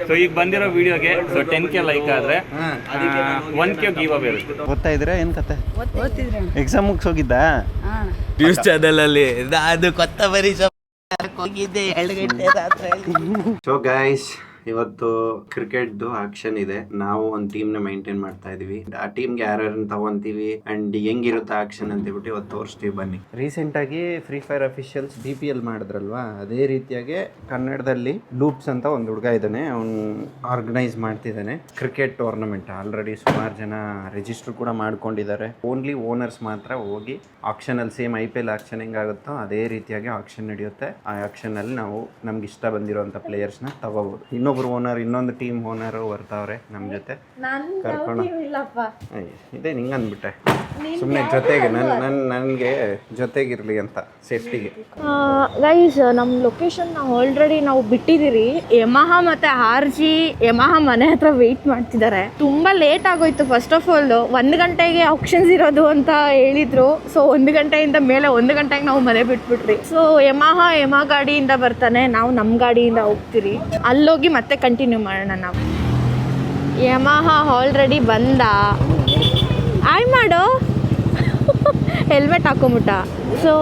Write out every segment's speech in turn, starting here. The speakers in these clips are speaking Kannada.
ಸೊ ಈಗ ಬಂದಿರೋ ವಿಡಿಯೋಗೆ ಸೊ 10K ಲೈಕ್ ಆದ್ರೆ 1K ಗಿವ್ ಅವೇ ಇರುತ್ತೆ. ಓದ್ತಾ ಇದ್ರೆ ಏನ್ ಕತೆ? ಎಕ್ಸಾಮ್ ಮುಗಿಸೋಗಿದ್ದ ನ್ಯೂಸ್ ಚಾನೆಲ್ ಅಲ್ಲಿ ಅದು ಕೊತ್ತಂಬರಿ ಹೋಗಿದ್ದೆ 2 ಗಂಟೆ ರಾತ್ರಿ. ಸೊ ಗೈಸ್, ಇವತ್ತು ಕ್ರಿಕೆಟ್ದು ಆಕ್ಷನ್ ಇದೆ. ನಾವು ಒಂದು ಟೀಮ್ ನ ಮೈಂಟೈನ್ ಮಾಡ್ತಾ ಇದೀವಿ. ಆ ಟೀಮ್ಗೆ ಯಾರ್ಯಾರನ್ನ ತಗೊಂತೀವಿ ಅಂಡ್ ಹೆಂಗಿರುತ್ತೆ ಆಕ್ಷನ್ ಅಂತ ಹೇಳ್ಬಿಟ್ಟು ಇವತ್ತು ತೋರಿಸ್ತೀವಿ ಬನ್ನಿ. ರೀಸೆಂಟ್ ಆಗಿ ಫ್ರೀ ಫೈರ್ ಅಫಿಷಿಯಲ್ಸ್ BPL ಮಾಡಿದ್ರಲ್ವಾ, ಅದೇ ರೀತಿಯಾಗಿ ಕನ್ನಡದಲ್ಲಿ ಲೂಪ್ಸ್ ಅಂತ ಒಂದು ಹುಡುಗ ಇದ್ದಾನೆ. ಅವ್ನು ಆರ್ಗನೈಸ್ ಮಾಡ್ತಿದ್ದಾನೆ ಕ್ರಿಕೆಟ್ ಟೂರ್ನಮೆಂಟ್. ಆಲ್ರೆಡಿ ಸುಮಾರು ಜನ ರಿಜಿಸ್ಟರ್ ಕೂಡ ಮಾಡ್ಕೊಂಡಿದ್ದಾರೆ. ಓನ್ಲಿ ಓನರ್ಸ್ ಮಾತ್ರ ಹೋಗಿ ಆಕ್ಷನ್ ಅಲ್ಲಿ ಸೇಮ್ IPL ಆಕ್ಷನ್ ಹೆಂಗಾಗುತ್ತೋ ಅದೇ ರೀತಿಯಾಗಿ ಆಕ್ಷನ್ ನಡೆಯುತ್ತೆ. ಆ ಆಕ್ಷನ್ ಅಲ್ಲಿ ನಾವು ನಮ್ಗೆ ಇಷ್ಟ ಬಂದಿರುವಂತ ಪ್ಲೇಯರ್ಸ್ ನ ತಗೋಬಹುದು. ಇನ್ನೊಬ್ರು ಓನರ್, ಇನ್ನೊಂದು ಟೀಮ್ ಓನರ್ ಬರ್ತಾವ್ರೆ ನಮ್ಮ ಜೊತೆ ಕರ್ಕೊಂಡು. ಇದೇ ನಿಂಗೆ ಅಂದ್ಬಿಟ್ಟೆ ಸುಮ್ಮನೆ ಜೊತೆಗೆ ನನಗೆ ಜೊತೆಗಿರ್ಲಿ ಅಂತ ಸೇಫ್ಟಿಗೆ. ಗೈಸ್, ನಮ್ಮ ಲೊಕೇಶನ್ ಆಲ್ರೆಡಿ ನಾವು ಬಿಟ್ಟಿದ್ದೀರಿ. ಯಮಹ ಮತ್ತೆ RG ಯಮಹ ಮನೆ ಹತ್ರ ವೆಯ್ಟ್ ಮಾಡ್ತಿದ್ದಾರೆ. ತುಂಬಾ ಲೇಟ್ ಆಗೋಯ್ತು. ಫಸ್ಟ್ ಆಫ್ ಆಲ್ 1 ಗಂಟೆಗೆ ಆಪ್ಷನ್ಸ್ ಇರೋದು ಅಂತ ಹೇಳಿದ್ರು. ಸೊ 1 ಗಂಟೆಯಿಂದ ಮೇಲೆ 1 ಗಂಟೆಗೆ ನಾವು ಮನೆ ಬಿಟ್ಬಿಟ್ರಿ. ಸೊ ಯಮಹ ಗಾಡಿಯಿಂದ ಬರ್ತಾನೆ, ನಾವು ನಮ್ಮ ಗಾಡಿಯಿಂದ ಹೋಗ್ತೀರಿ. ಅಲ್ಲೋಗಿ ಮತ್ತೆ ಕಂಟಿನ್ಯೂ ಮಾಡೋಣ. ನಾವು ಯಮಹ ಆಲ್ರೆಡಿ ಬಂದ. ಆಯ್ ಮಾಡು, ಹೆಲ್ಮೆಟ್ ಹಾಕೊಂಬಿಟ್ಟ. ಸೊ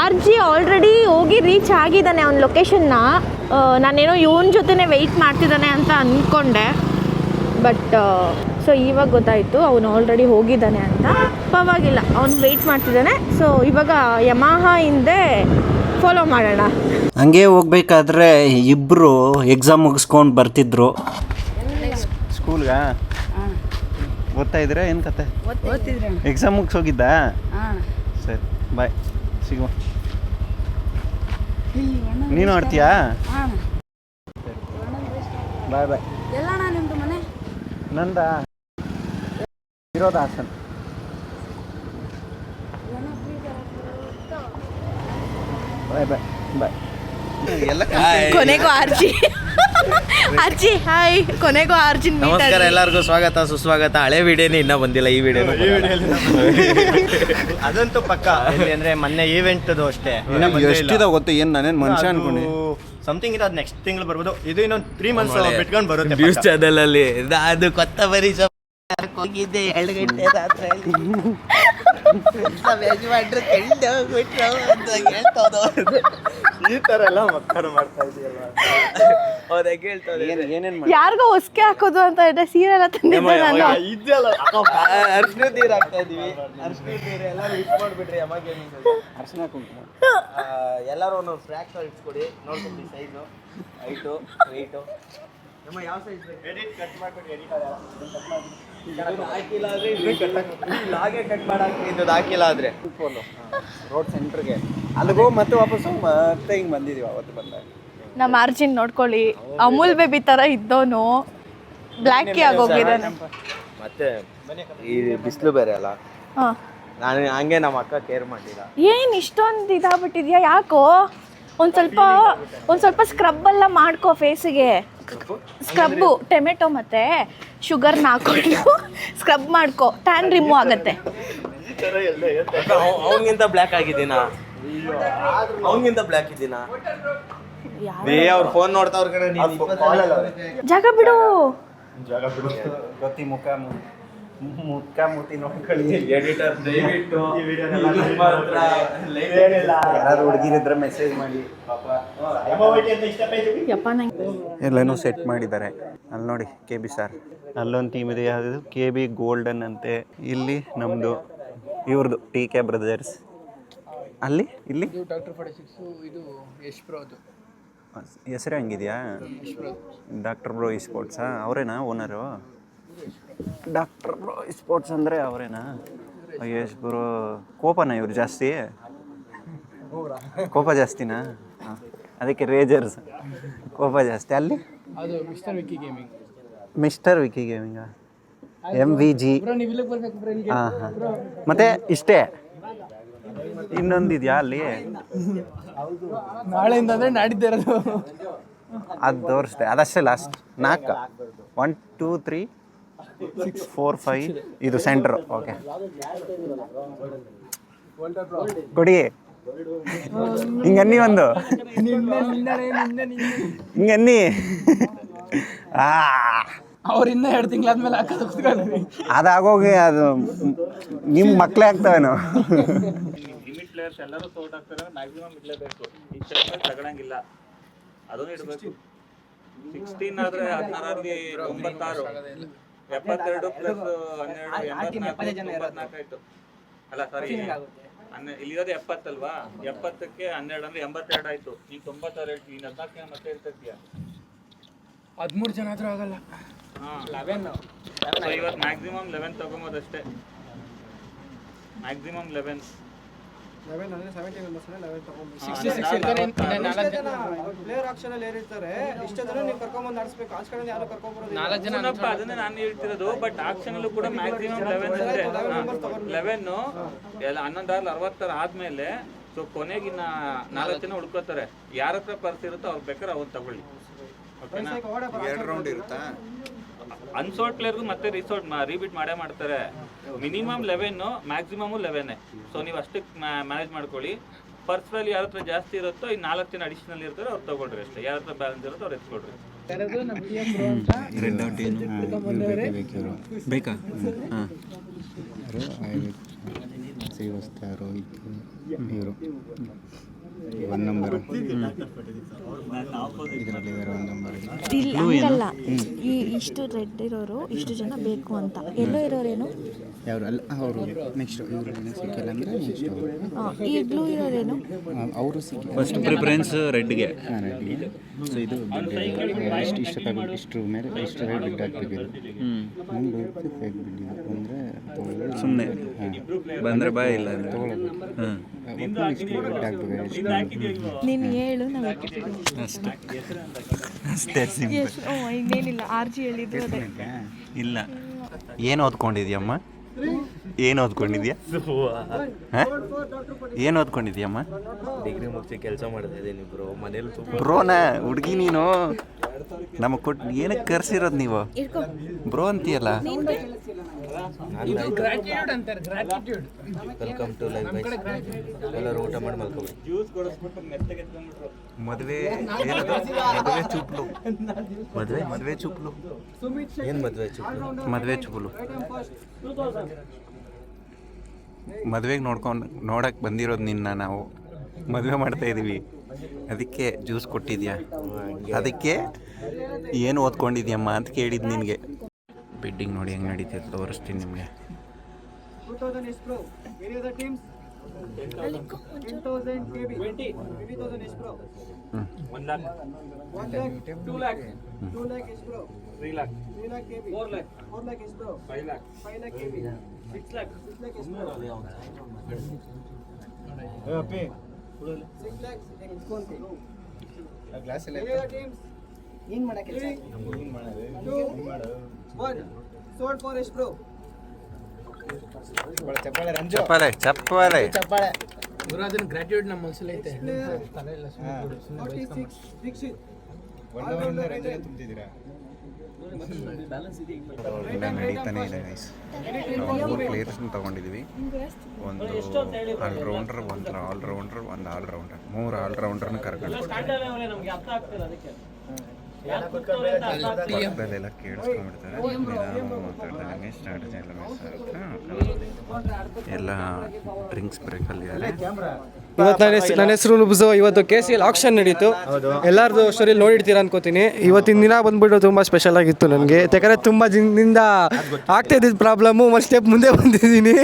RG ಆಲ್ರೆಡಿ ಹೋಗಿ ರೀಚ್ ಆಗಿದ್ದಾನೆ ಅವ್ನ ಲೊಕೇಶನ್ನ. ನಾನೇನೋ ಇವನ ಜೊತೆನೇ ವೆಯ್ಟ್ ಮಾಡ್ತಿದ್ದಾನೆ ಅಂತ ಅಂದ್ಕೊಂಡೆ. ಬಟ್ ಸೊ ಇವಾಗ ಗೊತ್ತಾಯಿತು ಅವನು ಆಲ್ರೆಡಿ ಹೋಗಿದ್ದಾನೆ ಅಂತ. ಪರವಾಗಿಲ್ಲ, ಅವ್ನು ವೆಯ್ಟ್ ಮಾಡ್ತಿದ್ದಾನೆ. ಸೊ ಇವಾಗ ಯಮಹ ಹಿಂದೆ ಫಾಲೋ ಮಾಡೋಣ. ಹಂಗೆ ಹೋಗ್ಬೇಕಾದ್ರೆ ಇಬ್ಬರು ಎಕ್ಸಾಮ್ ಮುಗಿಸ್ಕೊಂಡು ಬರ್ತಿದ್ರು ಸ್ಕೂಲ್ಗೆ. ಓದ್ತಾ ಇದ್ರೆ ಏನು ಕತೆ? ಎಕ್ಸಾಮ್ ಮುಗಿಸೋಗಿದ್ದ? ಸರಿ, ಬಾಯ್, ಸಿಗುವ. ನೀನು ಆಡ್ತೀಯಾ? ಬಾಯ್ ಬಾಯ್. ನಂದ ಇರೋದು ಹಾಸನ್. ಬಾಯ್ ಬಾಯ್ ಬಾಯ್. ಕೊನೆಗೂ RG ಹಾಯ್. ಕೊನೆಗೂ RG. ನಮಸ್ಕಾರ, ಎಲ್ಲರಿಗೂ ಸ್ವಾಗತ ಸುಸ್ವಾಗತ. ಹಳೆ ವಿಡಿಯೋನೇ ಇನ್ನೂ ಬಂದಿಲ್ಲ, ಈ ವಿಡಿಯೋ ಅದಂತೂ ಪಕ್ಕ. ಅಂದ್ರೆ ಮೊನ್ನೆ ಈವೆಂಟ್ ಅಷ್ಟೇ. ಎಷ್ಟಿದೆ ಗೊತ್ತು? ಏನು ನಾನೇನು ಮನುಷ್ಯ ಅನ್ಕೊಂಡೆ. ಸಮಥಿಂಗ್ ಇದು ನೆಕ್ಸ್ಟ್ ತಿಂಗಳು ಬರ್ಬೋದು. ಇದು ಇನ್ನೊಂದು 3 ಮಂತ್ಸ್ ಬಿಟ್ಕೊಂಡು ಬರುತ್ತೆ. ನ್ಯೂಸ್ ಚಾನೆಲ್ ಅಲ್ಲಿ ಅದು ಕೊತ್ತಂಬರಿ ಹೋಗಿದ್ದೆ 2 ಗಂಟೆ ರಾತ್ರಿ. ಈ ತರ ಎಲ್ಲ ಮಕ್ಕಳು ಮಾಡ್ತಾ ಇದೆಯಲ್ಲ. ಯಾರಿಗೋ ಹೊಸ್ಕೆ ಹಾಕೋದು ಅಂತ ಇದೆ. ಸೀರೆಲ್ಲ ತಂದಿದ್ದೆ ನಾನು. ಅರ್ಶಿನ ನೀರು ಹಾಕ್ತಾ ಇದೀವಿ. ಅರ್ಶಿನ ನೀರು ಎಲ್ಲರೂ ಇಟ್ ಮಾಡ್ಬಿಟ್ರಿ. ಅಮ್ಮಗೆ ಅರ್ಶಿನ ಕುಂಕುಮ ಎಲ್ಲರೂ ಒಂದೊಂದು ಫ್ರಾಕ್ಸ್ ಇಟ್ಕೊಡಿ. ನೋಡ್ಕೊಂಡು ಸೈಜು, ಹೈಟು, ವೆಯ್ಟು. ನಮ್ಮ ಯಾವ ಸೈಜ್ ಎಡಿಟ್ ಕಟ್ ಮಾಡ್ಬಿಟ್ಟು ಎಡಿಟ್ ಹಾಕಿಲ್ಲ ಆದರೆ ಲಾಗೆ ಕಟ್ ಮಾಡಾಕಿ ಇದು ಹಾಕಿಲ್ಲ ಆದರೆ ರೋಡ್ ಸೆಂಟ್ರಿಗೆ ಅಲ್ಲಿಗೋ ಮತ್ತೆ ವಾಪಸ್ಸು ಮತ್ತೆ ಹಿಂಗೆ ಬಂದಿದ್ದೀವಿ. ಅವತ್ತು ಬಂದಾಗ ನಮ್ಮ RG ನೋಡ್ಕೊಳ್ಳಿ. ಅಮೂಲ್ ಬೇಬಿ ಥರ ಇದ್ದವನು ಬ್ಲ್ಯಾಕಿ ಆಗೋಗಿದ್ದಾನೆ. ಮತ್ತೆ ಈ ಬಿಸಿಲು ಬೇರೆ ಅಲ್ಲ, ನಾನು ಹಂಗೆ ನಮ್ಮ ಅಕ್ಕ ಕೇರ್ ಮಾಡಿಲ್ಲ. ಏನು ಇಷ್ಟೊಂದು ಇದಾಗ್ಬಿಟ್ಟಿದ್ಯಾ? ಯಾಕೋ ಒಂದು ಸ್ವಲ್ಪ ಸ್ಕ್ರಬ್ ಎಲ್ಲ ಮಾಡ್ಕೋ ಫೇಸಿಗೆ. ಸ್ಕ್ರಬ್ಬು ಟೊಮೆಟೊ ಮತ್ತು ಶುಗರ್ನ ಹಾಕೊಂಡು ಸ್ಕ್ರಬ್ ಮಾಡ್ಕೋ, ಟ್ಯಾನ್ ರಿಮೂವ್ ಆಗುತ್ತೆ. ಅವನಿಗಿಂತ ಬ್ಲ್ಯಾಕ್ ಆಗಿದ್ದೀನಾ? ಅವನಿಗಿಂತ ಬ್ಲ್ಯಾಕ್ ಇದ್ದೀನಾ? ಅವ್ರ ಫೋನ್ ನೋಡ್ತಾವ್ರ ಕಡೆ. ಜಾಗ ಬಿಡು. ಗೊತ್ತಿ ಮುಖ ಮುತ್ತಿ ನೋಡ್ಕೊಳ್ಳಿ. ಎಡಿಟರ್ ದಯವಿಟ್ಟು ಯಾರಾದ್ರು ಹುಡುಗಿರಿದ್ರೆ ಮೆಸೇಜ್ ಮಾಡಿ. ಎಲ್ಲನೂ ಸೆಟ್ ಮಾಡಿದ್ದಾರೆ. ಅಲ್ಲಿ ನೋಡಿ KB ಸರ್. ಅಲ್ಲೊಂದು ಟೀಮ್ ಇದೆ, ಯಾವುದು KB ಗೋಲ್ಡನ್ ಅಂತೆ. ಇಲ್ಲಿ ನಮ್ಮದು ಇವ್ರದ್ದು TK ಬ್ರದರ್ಸ್. ಅಲ್ಲಿ ಇಲ್ಲಿ ಹೆಸರು ಹಂಗಿದೆಯಾ? ಡಾಕ್ಟರ್ ಬ್ರೋ ಸ್ಪೋರ್ಟ್ಸಾ? ಅವರೇನಾ ಓನರು? ಡಾಕ್ಟರ್ ಬ್ರೋ ಸ್ಪೋರ್ಟ್ಸ್ ಅಂದರೆ ಅವರೇನಾ? ಯಶ್ ಬ್ರೋ ಕೋಪನಾ? ಇವ್ರು ಜಾಸ್ತಿ ಕೋಪ ಜಾಸ್ತಿನಾ? ಅದಕ್ಕೆ ರೇಜರ್ಸ್ ಕೋಪ ಜಾಸ್ತಿ. ಅಲ್ಲಿ ಮಿಸ್ಟರ್ ವಿಕ್ಕಿ ಗೇಮಿಂಗಾ? MVG. ಹಾಂ ಹಾಂ. ಮತ್ತೆ ಇಷ್ಟೇ ಇನ್ನೊಂದಿದೆಯಾ ಅಲ್ಲಿ? ನಾಳೆಯಿಂದ ಅಂದರೆ ನಾಡಿದ್ದೇ ಇರೋದು. ಅದು ತೋರಿಸ್ದೆ, ಅದಷ್ಟೇ ಲಾಸ್ಟ್ 4. 1 2 3 6 4 5 ಇದು ಸೆಂಟ್ರು. ಓಕೆ ಕೊಡಿ. ಹಿಂಗನ್ನಿ ಒಂದು ಹಿಂಗನ್ನಿ. ಅವ್ರು ಇನ್ನೂ 2 ತಿಂಗಳಾದ್ಮೇಲೆ ಹಾಕೋದು ಕುತ್ಕೊಂಡ್ರಿ. ಅದಾಗೋಗಿ ಅದು ನಿಮ್ಮ ಮಕ್ಕಳೇ ಆಗ್ತವೇನೋ. ಲಿಮಿಟ್ ಪ್ಲೇಯರ್ಸ್ ಎಲ್ಲರೂ ಸೋಟ್ ಆಗ್ತಾರೆ, ಮ್ಯಾಕ್ಸಿಮಮ್ ಇಡಲೇಬೇಕು. ಇಷ್ಟು ತಗೊಳಂಗಿಲ್ಲ, ಅದನ್ನು ಇಡಬೇಕು. 16 ಆದರೆ 16ರಲ್ಲಿ 96, 72 ಪ್ಲಸ್ 12 84 ಆಯಿತು. ಅಲ್ಲ ಸಾರಿ, ಇಲ್ಲಿರೋದು 70 ಅಲ್ವಾ, 70ಕ್ಕೆ 12 ಅಂದರೆ 82 ಆಯಿತು. ನೀನು 96 ಹೇಳ್ತೀನಿ, 14 ಮತ್ತೆ ಇರ್ತೀಯ. 13 ಜನ ಆದರೂ ಆಗಲ್ಲ. ಹಾಂ, 11. ಸೊ ಇವತ್ತು ಮ್ಯಾಕ್ಸಿಮಮ್ 11 ತೊಗೊಬೋದಷ್ಟೇ, ಮ್ಯಾಕ್ಸಿಮಮ್ 11. 11 ಅಂದರೆ 70 ಮೆಂಬರ್ಸ್ 11 ತಗೊಂಡು 66 ಇರ್ತಾರೆ. ಇನ್ನು 4 ಜನ ಪ್ಲೇಯರ್ ಆಕ್ಷನಲ್ಲಿ ಏನಿರ್ತಾರೆ ಇಷ್ಟು ಜನ ನೀವು ಕರ್ಕೊಂಬಂದು ಆಡಿಸ್ಬೇಕು. ಆಚ ಕಡೆ ಯಾರು ಕರ್ಕೊಂಬರೋದು 4 ಜನ ಏನಪ್ಪ, ಅದನ್ನೇ ನಾನು ಹೇಳ್ತಿರೋದು. ಬಟ್ ಆಕ್ಷನಲ್ಲೂ ಕೂಡ ಮ್ಯಾಕ್ಸಿಮಮ್ 11 ಅಂದರೆ 11 ಎಲ್ಲ 11 60 ಆದಮೇಲೆ ಸೊ ಕೊನೆಗಿನ್ನ 4 ಜನ ಉಳ್ಕೋತಾರೆ. ಯಾರ ಹತ್ರ ಪರ್ಸ್ ಇರುತ್ತೋ ಅವ್ರು ಬೇಕಾದ್ರೆ ಅವ್ರು ತಗೊಳ್ಳಿ. ಓಕೆನಾ? 2 ರೌಂಡ್ ಇರುತ್ತಾ? ಅನ್ಸೋಲ್ಡ್ ಪ್ಲೇಯರ್ಗೂ ಮತ್ತೆ ರೀಬೀಟ್ ಮಾಡೇ ಮಾಡ್ತಾರೆ. Minimum 11, maximum 11. ಸೊ ನೀವು ಅಷ್ಟಕ್ಕೆ ಮ್ಯಾನೇಜ್ ಮಾಡ್ಕೊಳ್ಳಿ. ಪರ್ಸ್ ವ್ಯಾಲ್ಯೂ ಯಾರ ಹತ್ರ ಜಾಸ್ತಿ ಇರುತ್ತೋ ಈ 4 ಜನ ಅಡಿಷನಲ್ ಇರ್ತಾರೆ, ಅವ್ರು ತಗೊಳ್ರಿ ಅಷ್ಟೇ. ಯಾರ ಹತ್ರ ಬ್ಯಾಲೆನ್ಸ್ ಇರುತ್ತೋ ಅವ್ರು ಎತ್ಕೊಳ್ರಿ. ಬೇಕಾ? ಹಾಂ, ಇವರು 1 ನಂಬರ್ ಇದರಲ್ಲಿ 1 ನಂಬರ್. ಇಲ್ಲ ಹಂಗಲ್ಲ, ಈ ಇಷ್ಟು ರೆಡ್ ಇರೋರು ಇಷ್ಟು ಜನ ಬೇಕು ಅಂತ. ಎಲ್ಲೋ ಇರೋರೇನು? ಯಾರು ಅಲ್ಲ, ಅವರು ನೆಕ್ಸ್ಟ್ ಇವರು ಸಿಕ್ಕಿಲ್ಲ ಅಂದರೆ ನೆಕ್ಸ್ಟ್ ಈ ಬ್ಲೂ ಇರೋರೇನು? ಅವರು ಸಿಕ್ಕಿ ಫಸ್ಟ್ ಪ್ರಿಫರೆನ್ಸ್ ರೆಡ್ಗೆ. ಹಾಂ, ರೆಡ್ಗೆ. ಸೊ ಇದು ಇಷ್ಟು ತಗೊಂಡು ಇಷ್ಟು ಮೇಲೆ ಇಷ್ಟು ರೇಟ್ ಬಿಡ್ ಹಾಕ್ಬೇಕು. ನಮ್ಗೆ ಫೇಕ್ ಬಿಡ್ ಅಂದರೆ ಸುಮ್ಮನೆ ಬಂದರೆ ಬಾಯ್ ಇಲ್ಲ ತೊಗೊಳ್ಬೇಕು. ಇಷ್ಟು ಬಿಡ್ ಹಾಕ್ಬೇಕು. ನೀನು ಹೇಳು, ನಾವು ಅಷ್ಟೇ ಇನ್ನೇನಿಲ್ಲ. RG ಹೇಳಿದ್ದು ಅದೇ. ಇಲ್ಲ. ಏನು ಓದ್ಕೊಂಡಿದ್ಯಮ್ಮ? ಏನು ಓದ್ಕೊಂಡಿದ್ಯಾ? ಏನು ಓದ್ಕೊಂಡಿದ್ಯಮ್ಮ? ಡಿಗ್ರಿ ಮುಗಿಸಿ ಕೆಲಸ ಮಾಡ್ತಾ ಇದ್ದೀನಿ ಬ್ರೋ. ಮನೇಲಿ ಬ್ರೋನಾ ಹುಡುಗಿ ನೀನು ನಮಗೆ ಕೊಟ್ಟು ಏನಕ್ಕೆ ಕರ್ಸಿರೋದು ನೀವು? ಬ್ರೋ ಅಂತೀಯಲ್ಲ. ಗ್ರಾಟಿಟ್ಯೂಡ್ ಅಂತಾರೆ. Gratitude. Welcome to life guys. ಎಲ್ಲರೂ ಊಟ ಮಾಡಿ ಮಲ್ಕೋಬೇಕು. ಜ್ಯೂಸ್ ಕೊಡಿಸ್ಬಿಟ್ಟು ಮೆತ್ತಗೆ ಎತ್ಕೊಂಡ್ಬಿಟ್ರು. ಮದುವೆ ಚುಪ್ಲು. ಮದುವೆ ಚುಪ್ಲು. ಏನು ಮದುವೆ ಚುಪ್ಪು? ಮದುವೆ ಚುಪ್ಲು. ಮದುವೆಗೆ ನೋಡಕ್ಕೆ ಬಂದಿರೋದು ನಿನ್ನ ನಾವು ಮದುವೆ ಮಾಡ್ತಾ ಇದ್ದೀವಿ, ಅದಕ್ಕೆ ಜ್ಯೂಸ್ ಕೊಟ್ಟಿದ್ಯಾ? ಅದಕ್ಕೆ ಏನು ಓದ್ಕೊಂಡಿದ್ಯಮ್ಮ ಅಂತ ಕೇಳಿದ್ದು ನಿನಗೆ. ಬಿಡ್ಡಿಂಗ್ ನೋಡಿ ಹೆಂಗೆ ನಡೀತೈತೆ ತೋರಿಸ್ತೀನಿ ನಿಮಗೆ. 2000 is pro. Any other teams? 10,000 KB. 20,000 is pro. 1 lakh, 1 lakh, 2 lakh, 2 lakh is pro. 3 lakh, 3 lakh KB. 4 lakh, 4 lakh is pro. 5 lakh, 5 lakh KB. 6 lakh. 6 lakh is pro. 6 lakh discount pay. Any other teams? In mana kelsa. 2 1 sold for is pro. ಚಪ್ಪಾಳೆ. ಗುರು ಅದನ್ನ ಗ್ರಾಟಿಟ್ಯೂಡ್ ನಮ್ಮ ಮನಸ್ಸಲ್ಲಿ ಐತೆ. 46 Dixit. ನಡೀತಾನೆ ಇದೆ ಗೈಸ್. ನಾವು 3 ಪ್ಲೇಯರ್ಸ್ನ ತೊಗೊಂಡಿದ್ದೀವಿ. ಒಂದು ಆಲ್ರೌಂಡರ್, ಒಂದು ಆಲ್ರೌಂಡರ್, ಒಂದು ಆಲ್ರೌಂಡರ್, 3 ಆಲ್ರೌಂಡರ್ನ ಕರ್ಕೊಂಡು ಪಕ್ಕದಲ್ಲೆಲ್ಲ ಕೇಳಿಸ್ಕೊಂಡ್ಬಿಡ್ತಾರೆ. ಮಾತಾಡ್ದಂಗೆ ಸ್ಟ್ರಾಟಜಿ ಎಲ್ಲ ಮಿಸ್ ಆಗುತ್ತೆ. ಎಲ್ಲ ಡ್ರಿಂಕ್ಸ್ ಬ್ರೇಕಲ್ಲಿದ್ದಾರೆ. ಇವತ್ತು ನನ್ನ ಹೆಸರು ಲುಬ್ಸು. ಇವತ್ತು KCL ಆಕ್ಷನ್ ನಡೀತು. ಎಲ್ಲರದು ಸ್ಟೋರಿ ನೋಡಿರ್ತೀರ ಅನ್ಕೋತೀನಿ. ಇವತ್ತಿನ ದಿನ ಬಂದ್ಬಿಟ್ಟು ತುಂಬ ಸ್ಪೆಷಲ್ ಆಗಿತ್ತು ನನಗೆ. ಯಾಕಂದರೆ ತುಂಬ ದಿನದಿಂದ ಆಗ್ತಾ ಇದ್ದಿದ್ದು ಪ್ರಾಬ್ಲಮ್ಮು. 1 ಸ್ಟೆಪ್ ಮುಂದೆ ಬಂದಿದ್ದೀನಿ.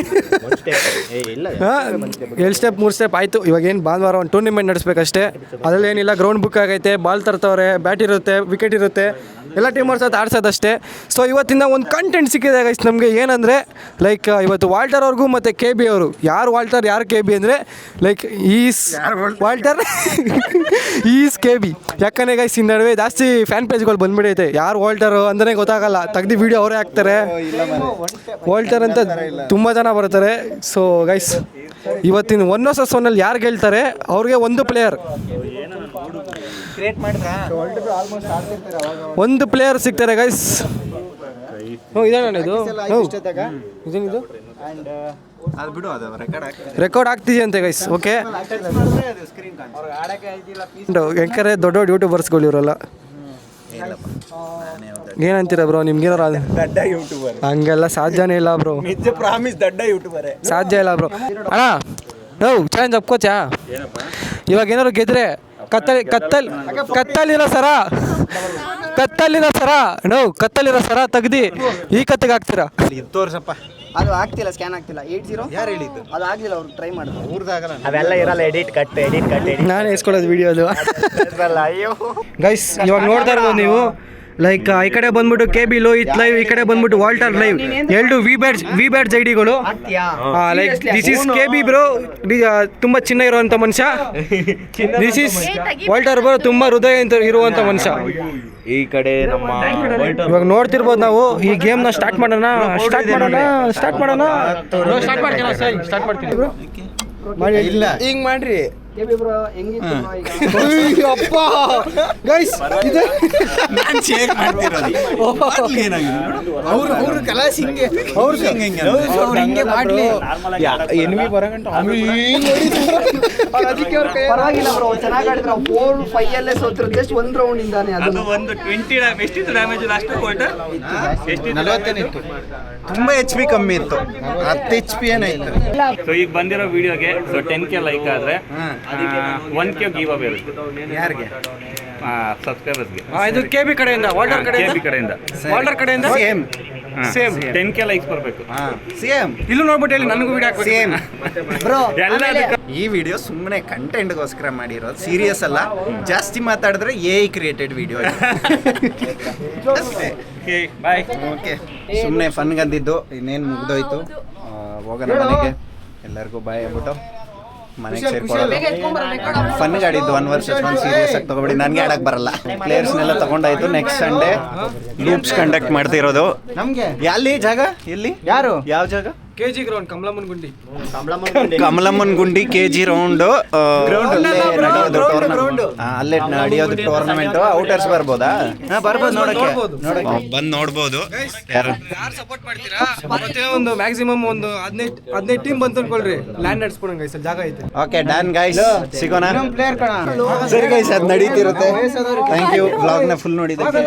2 ಸ್ಟೆಪ್ 3 ಸ್ಟೆಪ್ ಆಯಿತು. ಇವಾಗೇನು ಭಾನುವಾರ ಒಂದು ಟೂರ್ನಿಮೆಂಟ್ ನಡೆಸ್ಬೇಕಷ್ಟೇ. ಅದರಲ್ಲಿ ಏನಿಲ್ಲ, ಗ್ರೌಂಡ್ ಬುಕ್ ಆಗೈತೆ, ಬಾಲ್ ತರ್ತವ್ರೆ, ಬ್ಯಾಟ್ ಇರುತ್ತೆ, ವಿಕೆಟ್ ಇರುತ್ತೆ, ಎಲ್ಲ ಟೀಮರ್ಸ್ ಅದು ಆಡ್ಸೋದಷ್ಟೇ. ಸೊ ಇವತ್ತಿಂದ ಒಂದು ಕಂಟೆಂಟ್ ಸಿಕ್ಕಿದೆ ಗೈಸ್ ನಮಗೆ. ಏನಂದರೆ ಲೈಕ್ ಇವತ್ತು ವಾಲ್ಟರ್ ಅವ್ರಿಗೂ ಮತ್ತು KB ಅವರು, ಯಾರು ವಾಲ್ಟರ್ ಯಾರು KB ಅಂದರೆ like is Walter is KB. ಯಾಕಂದರೆ ಗೈಸ್ ಈ ನಡುವೆ ಜಾಸ್ತಿ ಫ್ಯಾನ್ ಪೇಜ್ಗಳು ಬಂದ್ಬಿಡೈತೆ. ಯಾರು ವಾಲ್ಟರು ಅಂತಲೇ ಗೊತ್ತಾಗಲ್ಲ. ತೆಗ್ದು ವೀಡಿಯೋ ಅವರೇ ಹಾಕ್ತಾರೆ. ವಾಲ್ಟರ್ ಅಂತ ತುಂಬ ಜನ ಬರ್ತಾರೆ. ಸೊ ಗೈಸ್ ಇವತ್ತಿನ 1 vs 1 ಯಾರು ಗೆಲ್ತಾರೆ ಅವ್ರಿಗೆ ಒಂದು ಪ್ಲೇಯರ್, ಒಂದು ಪ್ಲೇಯರ್ ಸಿಗ್ತಾರೆ ಗೈಸ್. ಇದೇನ ಇದು? ಇದೇನಿದು? ಅದು ಬಿಡು, ಅದು ರೆಕಾರ್ಡ್ ಆಗ್ತಿದೆಯಂತೆ ಗೈಸ್. ಓಕೆ, ಯಾಕಂದರೆ ದೊಡ್ಡ ಯೂಟ್ಯೂಬರ್ಸ್ಗಳು ಇವರೆಲ್ಲ. ಏನಂತೀರ ಬ್ರೋ ನಿಮ್ಗೇನಾರ ದಡ್ಡ ಯೂಟ್ಯೂಬರ್ ಹಂಗೆಲ್ಲ ಸಾಧ್ಯನೇ ಇಲ್ಲ ಬ್ರೋ, ನಿಜ ಪ್ರಾಮಿಸ್ ದಡ್ಡ ಯೂಟ್ಯೂಬರೇ. ಸಾಧ್ಯ ಇಲ್ಲ ಬ್ರೋ. ಅಣ್ಣ ನಾವು ಚಾಲೆಂಜ್ ಒಪ್ಕೋಚಾ? ಇವಾಗ ಏನಾದ್ರು ಗೆದ್ರೆ ಕತ್ತಲಿರೋ ಸರ ತೆಗ್ದು ಈ ಕತ್ತಿಗೆ ಹಾಕ್ತೀರಾ? ಇದು ತೋರ್ಸಪ್ಪ. ಅದು ಆಗ್ತಿಲ್ಲ, ಸ್ಕ್ಯಾನ್ ಆಗ್ತಿಲ್ಲ. 80 ಯಾರು ಹೇಳಿದ್ದು? ಅದು ಆಗಿಲ್ಲ, ಅವ್ರು ಟ್ರೈ ಮಾಡಿದ್ರು. ಊರ್ದಾಗಲ್ಲ. ಅವೆಲ್ಲ ಇರಲ್ಲ, ಎಡಿಟ್ ಕಟ್. ನಾನು ಎಸ್ಕೊಳ್ಳೋದು ವಿಡಿಯೋ ಅದು. ಅಯ್ಯೋ ಗೈಸ್ ಇವಾಗ ನೋಡ್ತಾ ಇರ್ಬೋದು ನೀವು, ಲೈಕ್ ಈ ಕಡೆ ಬಂದ್ಬಿಟ್ಟು KB ಲೋಹಿತ್ ಲೈವ್, ಈ ಕಡೆ ಬಂದ್ಬಿಟ್ಟು ವಾಲ್ಟರ್ ಲೈವ್, ಎರಡು ವಿ ಬ್ಯಾಡ್ಸ್ ಐಡಿಗಳು. Like this is KB bro, ತುಂಬಾ ಚಿನ್ನ ಇರುವಂತ ಮನುಷ್ಯ. ದಿಸ್ ಇಸ್ ವಾಲ್ಟರ್ ಬ್ರೋ, ತುಂಬಾ ಹೃದಯ ಇರುವಂತ ಮನುಷ್ಯ. ಈ ಕಡೆ ನಮ್ಮ ಇವಾಗ ನೋಡ್ತಿರ್ಬೋದು ನಾವು ಈ ಗೇಮ್ ನ ಸ್ಟಾರ್ಟ್ ಮಾಡೋಣ ಇಲ್ಲ ಹಿಂಗ್ ಮಾಡ್ರಿ. ಬ್ರೋ ಹೆಂಗಿತ್ತು bro ಈಗ? ಅಪ್ಪ ಗೈಸ್ ಇದು ನಾನು ಶೇರ್ ಮಾಡ್ತಿರೋದು. ಅವ್ರು ಕಲಾಸ್ ಹಿಂಗೆ ಅವ್ರು ಹಿಂಗೆ ಮಾಡ್ಲಿ ಎನಿಮಿ ಬರಗಂಟ ಪರವಾಗಿಲ್ಲ ಬ್ರೋ, ಚೆನ್ನಾಗಿ ಆಡಿದ್ರು. 4-5 ಅಲ್ಲೇ ಸೋತ್ರು, ಜಸ್ಟ್ 1 ರೌಂಡ್ ಇಂದಾನೆ. ಅದು ಅದು ಒಂದು 20 ಎಷ್ಟಿತ್ತು ಡ್ಯಾಮೇಜ್ ಲಾಸ್ಟ್ ಕ್ವಾರ್ಟರ್? 40 ಇತ್ತು. ತುಂಬಾ HP ಕಮ್ಮಿ ಇತ್ತು, 10 HP ಏನಾಯ್ತು. ಸೊ ಈಗ ಬಂದಿರೋ ವಿಡಿಯೋಗೆ 10K ಲೈಕ್ ಆದ್ರೆ 1K ಗಿವ್ ಅವೇ ಇರುತ್ತೆ. ಯಾರಿಗೆ? ಸಬ್ಸ್ಕ್ರೈಬರ್ಸ್ಗೆ. ಇದು KB ಕಡೆಯಿಂದ, ವಾಲ್ಟರ್ KB ಕಡೆಯಿಂದ ಸೇಮ್ 10K ಲೈಕ್ಸ್ ಬರಬೇಕು. ಸೇಮ್ ಇಲ್ಲೂ ನೋಡ್ಬಿಟ್ಟು ಹೇಳಿ ನನಗೂ ವಿಡಿಯೋ ಹಾಕ್ಬೇಕು. ಸೇಮ್ ಬ್ರೋ ಎಲ್ಲ ಈ ವಿಡಿಯೋ ಸುಮ್ಮನೆ ಕಂಟೆಂಟ್ಗೋಸ್ಕರ ಮಾಡಿರೋದು, ಸೀರಿಯಸ್ ಅಲ್ಲ. ಜಾಸ್ತಿ ಮಾತಾಡಿದ್ರೆ AI ಕ್ರಿಯೇಟೆಡ್ ವಿಡಿಯೋ. ಬಾಯ್. ಓಕೆ, ಸುಮ್ಮನೆ ಫನ್ಗಂದಿದ್ದು, ಇನ್ನೇನು ಮುಗ್ದೋಯ್ತು. ಹೋಗೋಣ ಮನೆಗೆ. ಎಲ್ಲರಿಗೂ ಬಾಯ್ ಆಗ್ಬಿಟ್ಟು ಮನೆಗೆ ಸೇರ್ಕೊಳ್ಳೋದು. ಫನ್ಗೆ ಆಡಿದ್ದು 1 ವರ್ಷ, ಸೀರಿಯಸ್ ಆಗಿ ತಗೊಬೇಡಿ. ನನಗೆ ಆಡಕ್ಕೆ ಬರಲ್ಲ. ಪ್ಲೇಯರ್ಸ್ನೆಲ್ಲ ತಗೊಂಡಾಯ್ತು. ನೆಕ್ಸ್ಟ್ ಸಂಡೇ ಲೂಪ್ಸ್ ಕಂಡಕ್ಟ್ ಮಾಡ್ತಿರೋದು. ನಮ್ಗೆ ಎಲ್ಲಿ ಜಾಗ? ಎಲ್ಲಿ? ಯಾರು? ಯಾವ ಜಾಗ? KG ಗ್ರೌಂಡ್, ಕಮಲಮ್ಮನ ಗುಂಡಿ. ಕಮಲಮ್ಮನ್ ಗುಂಡಿ KG ರೌಂಡ್ ಅಲ್ಲೇ ನಡೆಯೋದು ಟೂರ್ನಮೆಂಟ್. ಔಟರ್ಸ್ ಬರ್ಬೋದಾ? ಬರ್ಬೋದು, ನೋಡಕ್ಕೆ ಬಂದು ನೋಡ್ಬೋದು. ಯಾರು ಸಪೋರ್ಟ್ ಮಾಡ್ತೀರಾ? ಮತ್ತೆ ಒಂದು ಮ್ಯಾಕ್ಸಿಮಮ್ ಒಂದು 15 ಟೀಮ್ ಬಂತು ಅನ್ಕೊಳ್ರಿ, ಲ್ಯಾಂಡ್ ನಡ್ಸ್ಕೊಡಂಗ ಗೈಸ್, ಜಾಗ ಐತೆ. ಓಕೆ ಡನ್ ಗೈಸ್, ಸಿಗೋಣ. ಪ್ಲೇಯರ್ ಕಣ. ಸರಿ ಗೈಸ್, ಅದು ನಡೀತಿರುತ್ತೆ. Thank you. ವ್ಲಾಗ್ನ ಫುಲ್ ನೋಡಿದ್ದಕ್ಕೆ.